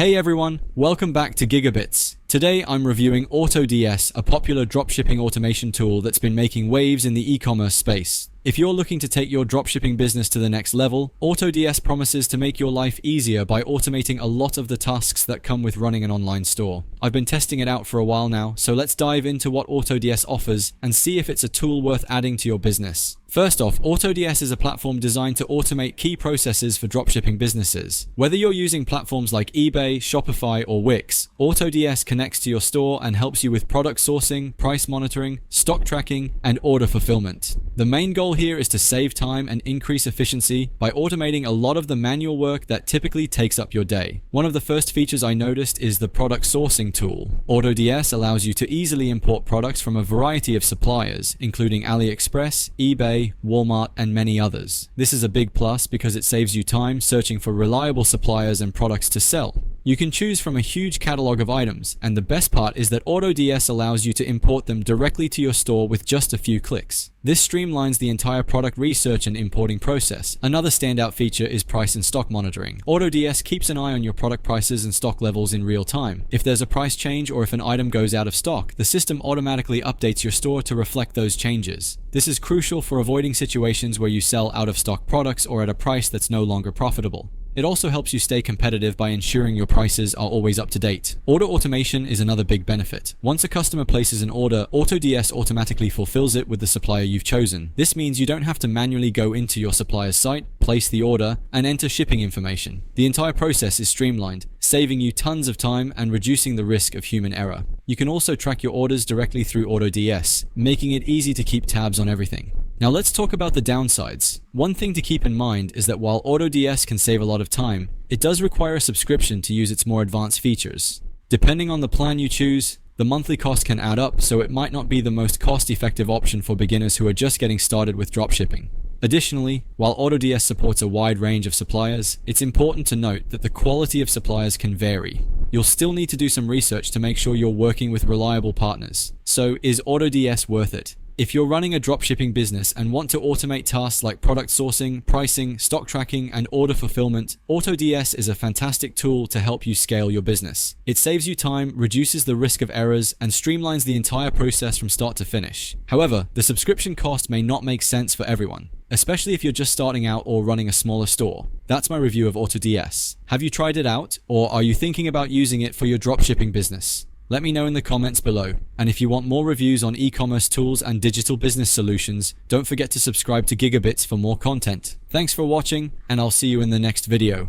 Hey everyone, welcome back to Gigabits. Today I'm reviewing AUTOds, a popular dropshipping automation tool that's been making waves in the e-commerce space. If you're looking to take your dropshipping business to the next level, AUTOds promises to make your life easier by automating a lot of the tasks that come with running an online store. I've been testing it out for a while now, so let's dive into what AUTOds offers and see if it's a tool worth adding to your business. First off, AUTOds is a platform designed to automate key processes for dropshipping businesses. Whether you're using platforms like eBay, Shopify, or Wix, AUTOds connects to your store and helps you with product sourcing, price monitoring, stock tracking, and order fulfillment. The main goal here is to save time and increase efficiency by automating a lot of the manual work that typically takes up your day. One of the first features I noticed is the product sourcing tool. AUTOds allows you to easily import products from a variety of suppliers, including AliExpress, eBay, Walmart, and many others. This is a big plus because it saves you time searching for reliable suppliers and products to sell. You can choose from a huge catalog of items, and the best part is that AUTOds allows you to import them directly to your store with just a few clicks. This streamlines the entire product research and importing process. Another standout feature is price and stock monitoring. AUTOds keeps an eye on your product prices and stock levels in real time. If there's a price change or if an item goes out of stock, the system automatically updates your store to reflect those changes. This is crucial for avoiding situations where you sell out-of-stock products or at a price that's no longer profitable. It also helps you stay competitive by ensuring your prices are always up to date. Order automation is another big benefit. Once a customer places an order, AUTOds automatically fulfills it with the supplier you've chosen. This means you don't have to manually go into your supplier's site, place the order, and enter shipping information. The entire process is streamlined, saving you tons of time and reducing the risk of human error. You can also track your orders directly through AUTOds, making it easy to keep tabs on everything. Now let's talk about the downsides. One thing to keep in mind is that while AUTOds can save a lot of time, it does require a subscription to use its more advanced features. Depending on the plan you choose, the monthly cost can add up, so it might not be the most cost-effective option for beginners who are just getting started with dropshipping. Additionally, while AUTOds supports a wide range of suppliers, it's important to note that the quality of suppliers can vary. You'll still need to do some research to make sure you're working with reliable partners. So, is AUTOds worth it? If you're running a dropshipping business and want to automate tasks like product sourcing, pricing, stock tracking, and order fulfillment, AUTOds is a fantastic tool to help you scale your business. It saves you time, reduces the risk of errors, and streamlines the entire process from start to finish. However, the subscription cost may not make sense for everyone, especially if you're just starting out or running a smaller store. That's my review of AUTOds. Have you tried it out, or are you thinking about using it for your dropshipping business? Let me know in the comments below. And if you want more reviews on e-commerce tools and digital business solutions, don't forget to subscribe to Gigabits for more content. Thanks for watching, and I'll see you in the next video.